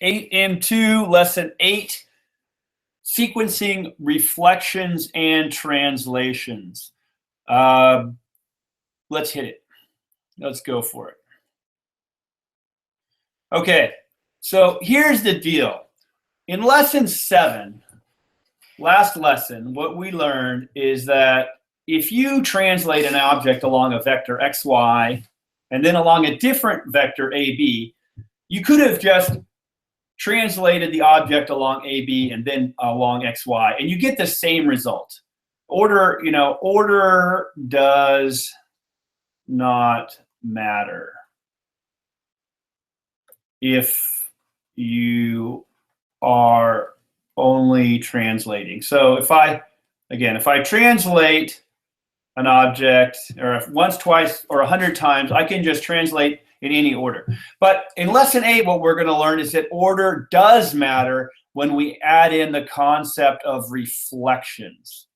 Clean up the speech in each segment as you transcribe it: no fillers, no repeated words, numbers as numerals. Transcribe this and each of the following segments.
8M2, lesson 8, sequencing reflections and translations. Let's hit it. Let's go for it. Okay, so here's the deal. In lesson 7, last lesson, what we learned is that if you translate an object along a vector xy and then along a different vector ab, you could have just translated the object along AB and then along XY, and you get the same result. Order does not matter if you are only translating. So if I translate an object, or once, twice, or 100 times, I can just translate in any order. But in lesson 8, what we're going to learn is that order does matter when we add in the concept of reflections.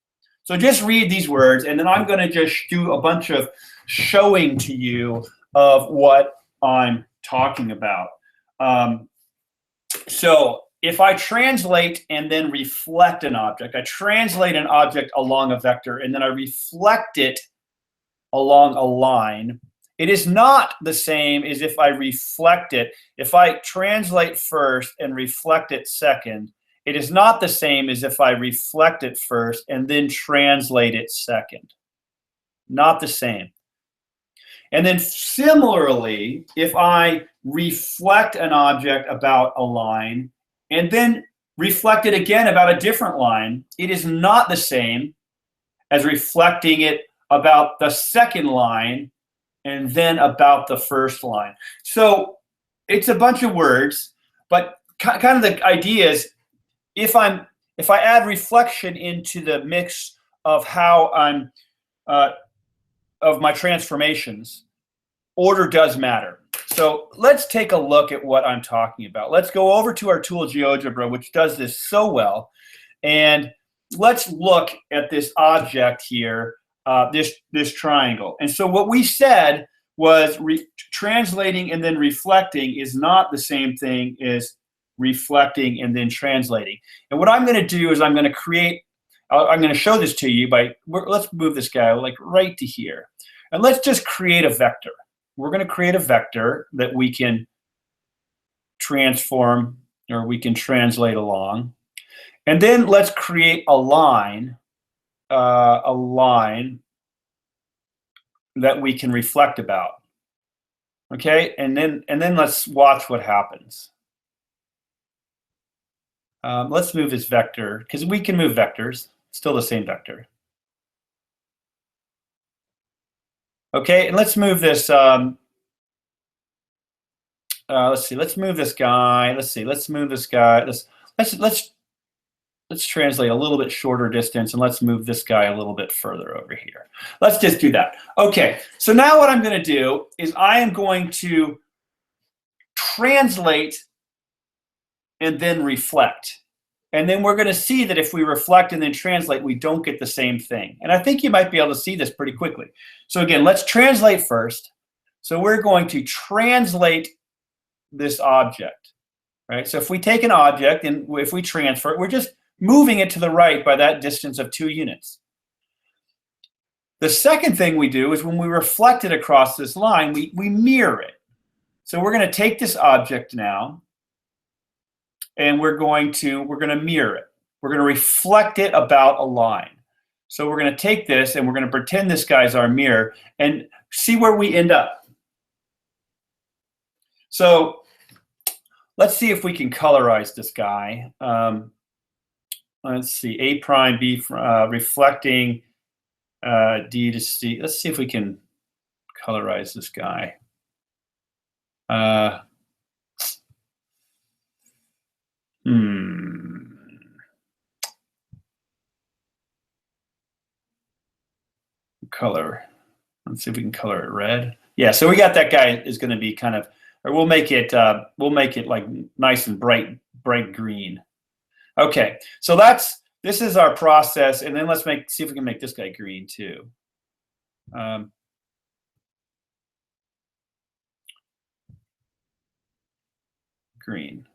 So just read these words, and then I'm going to just do a bunch of showing to you of what I'm talking about. So if I translate and then reflect an object, I translate an object along a vector, and then I reflect it along a line, it is not the same as if I reflect it. If I translate first and reflect it second, it is not the same as if I reflect it first and then translate it second. Not the same. And then similarly, if I reflect an object about a line and then reflect it again about a different line, it is not the same as reflecting it about the second line and then about the first line. So it's a bunch of words, but kind of the idea is if I add reflection into the mix of how I'm of my transformations, order does matter. So let's take a look at what I'm talking about. Let's go over to our tool Geogebra, which does this so well, and let's look at this object here, this triangle. And so what we said was translating and then reflecting is not the same thing as reflecting and then translating. And what I'm going to do is I'm going to show this to you by, let's move this guy like right to here. And let's just create a vector. We're going to create a vector that we can transform or we can translate along. And then let's create a line that we can reflect about. Okay, and then let's watch what happens. Let's move this vector, because we can move vectors, still the same vector. Okay, and let's move this. Let's see. Let's move this guy. Let's see. Let's move this guy. Let's translate a little bit shorter distance, and let's move this guy a little bit further over here. Let's just do that. Okay. So now what I'm going to do is I am going to translate and then reflect. And then we're going to see that if we reflect and then translate, we don't get the same thing. And I think you might be able to see this pretty quickly. So again, let's translate first. So we're going to translate this object, right? So if we take an object and if we transfer it, we're just moving it to the right by that distance of 2 units. The second thing we do is when we reflect it across this line, we mirror it. So we're going to take this object now, and we're going to mirror it. We're going to reflect it about a line. So we're going to take this and we're going to pretend this guy's our mirror and see where we end up. So let's see if we can colorize this guy. Let's see, A prime, B reflecting D to C. Let's see if we can colorize this guy. Color. Let's see if we can color it red. Yeah, so we got that guy is going to be kind of, or we'll make it like nice and bright green. Okay, so this is our process, and then let's see if we can make this guy green too. Green.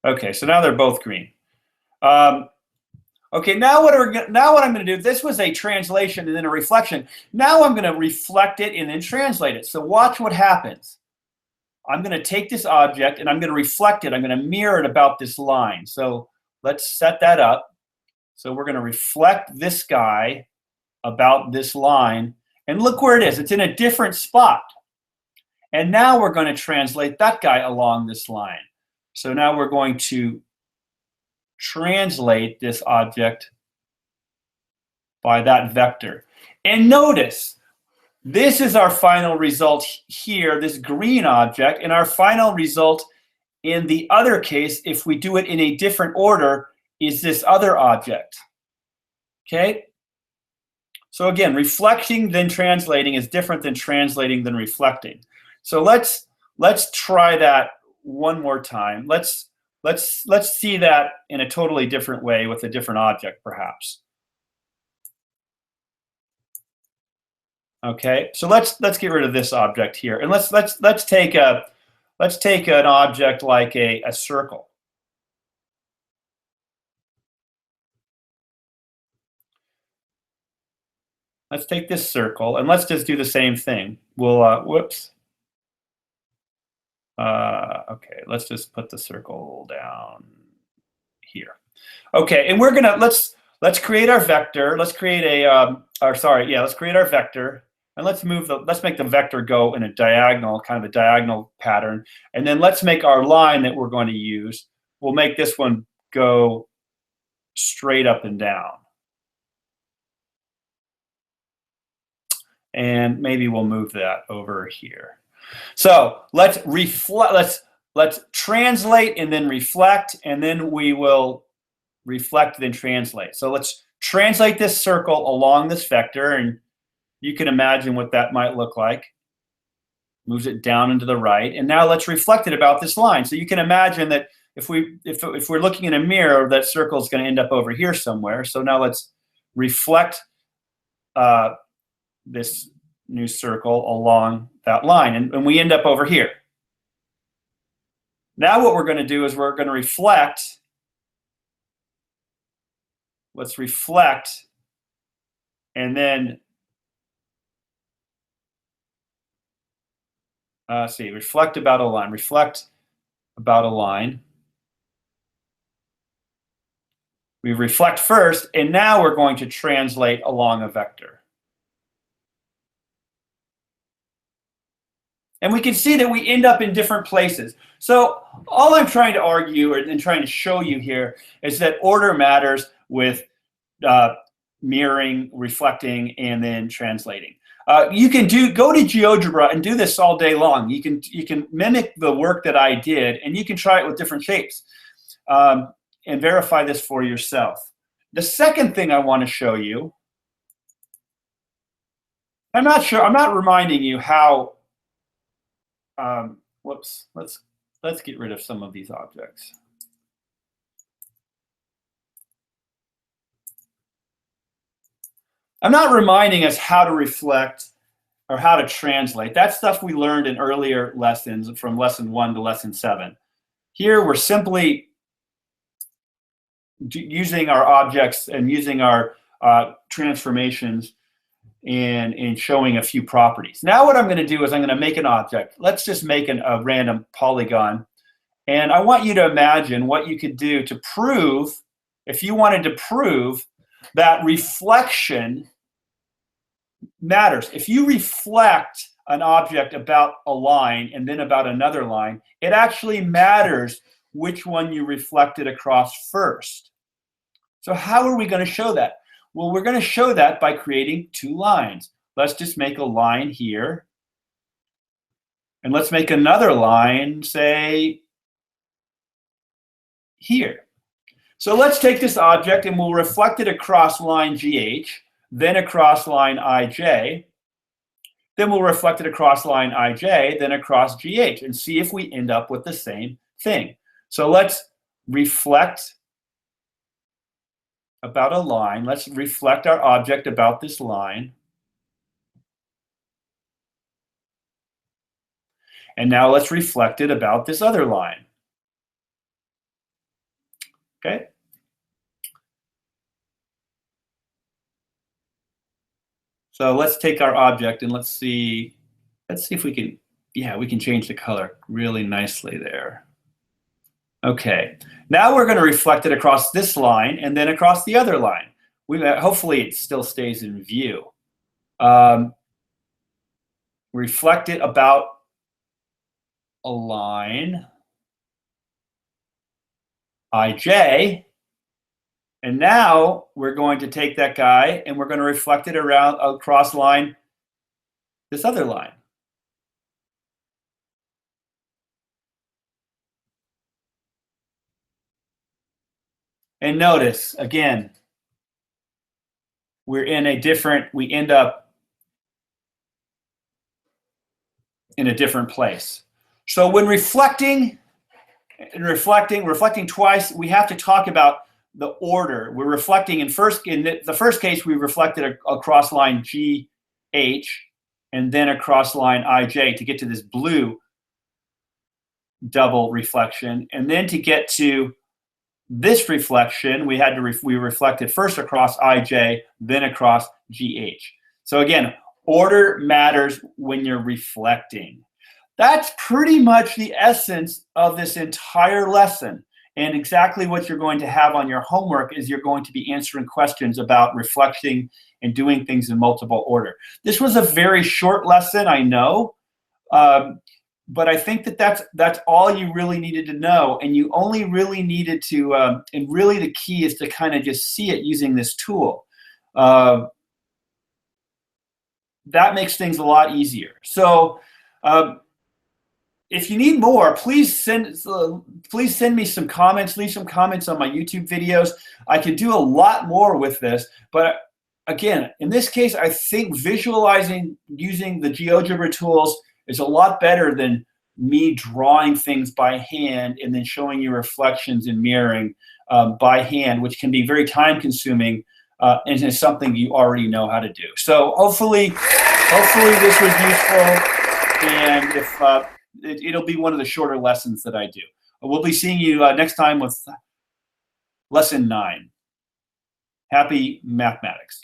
Okay, so now they're both green. Okay, now what I'm going to do, this was a translation and then a reflection. Now I'm going to reflect it and then translate it. So watch what happens. I'm going to take this object and I'm going to reflect it. I'm going to mirror it about this line. So let's set that up. So we're going to reflect this guy about this line. And look where it is. It's in a different spot. And now we're going to translate that guy along this line. So now we're going to translate this object by that vector. And notice, this is our final result here, this green object, and our final result in the other case, if we do it in a different order, is this other object. Okay? So again, reflecting then translating is different than translating then reflecting. So let's try that one more time. Let's see that in a totally different way with a different object, perhaps. Okay, so let's get rid of this object here, and let's take an object like a circle. Let's take this circle and let's just do the same thing. We'll whoops. Okay, let's just put the circle down here. Okay, and we're gonna let's create our vector. Let's create a let's create our vector, and let's make the vector go in a diagonal, kind of a diagonal pattern, and then let's make our line that we're going to use. We'll make this one go straight up and down, and maybe we'll move that over here. So let's translate and then reflect, and then we will reflect then translate. So let's translate this circle along this vector, and you can imagine what that might look like. Moves it down and to the right, and now let's reflect it about this line. So you can imagine that if we're looking in a mirror, that circle is going to end up over here somewhere. So now let's reflect this new circle along that line, and we end up over here. Now what we're going to do is we're going to reflect. Let's reflect, and then reflect about a line. Reflect about a line. We reflect first, and now we're going to translate along a vector. And we can see that we end up in different places. So all I'm trying to argue and trying to show you here is that order matters with mirroring, reflecting, and then translating. You can go to Geogebra and do this all day long. You can mimic the work that I did, and you can try it with different shapes and verify this for yourself. The second thing I want to show you, I'm not reminding you how. Whoops. Let's get rid of some of these objects. I'm not reminding us how to reflect or how to translate. That's stuff we learned in earlier lessons from lesson 1 to lesson 7. Here we're simply using our objects and using our transformations and showing a few properties. Now what I'm going to do is I'm going to make an object. Let's just make a random polygon. And I want you to imagine what you could do to prove, if you wanted to prove that reflection matters. If you reflect an object about a line and then about another line, it actually matters which one you reflected across first. So how are we going to show that? Well, we're going to show that by creating 2 lines. Let's just make a line here. And let's make another line, say, here. So let's take this object and we'll reflect it across line GH, then across line IJ. Then we'll reflect it across line IJ, then across GH, and see if we end up with the same thing. So let's reflect about a line. Let's reflect our object about this line. And now let's reflect it about this other line. Okay. So let's take our object and let's see if we can, yeah, we can change the color really nicely there. Okay, now we're going to reflect it across this line and then across the other line. Hopefully it still stays in view. Reflect it about a line, ij, and now we're going to take that guy and we're going to reflect it around across line, this other line. And notice, again, we end up in a different place. So when reflecting twice, we have to talk about the order. We're reflecting in the first case, we reflected across line GH and then across line IJ to get to this blue double reflection. And then to get to this reflection, we reflected first across IJ, then across GH. So again, order matters when you're reflecting. That's pretty much the essence of this entire lesson. And exactly what you're going to have on your homework is you're going to be answering questions about reflecting and doing things in multiple order. This was a very short lesson, I know, but I think that's all you really needed to know. And you only really needed to, and really the key is to kind of just see it using this tool. That makes things a lot easier. So if you need more, please send me some comments. Leave some comments on my YouTube videos. I can do a lot more with this, but again, in this case, I think visualizing using the GeoGebra tools is a lot better than me drawing things by hand and then showing you reflections and mirroring by hand, which can be very time-consuming and is something you already know how to do. So hopefully this was useful, and if it'll be one of the shorter lessons that I do. We'll be seeing you next time with lesson 9. Happy mathematics.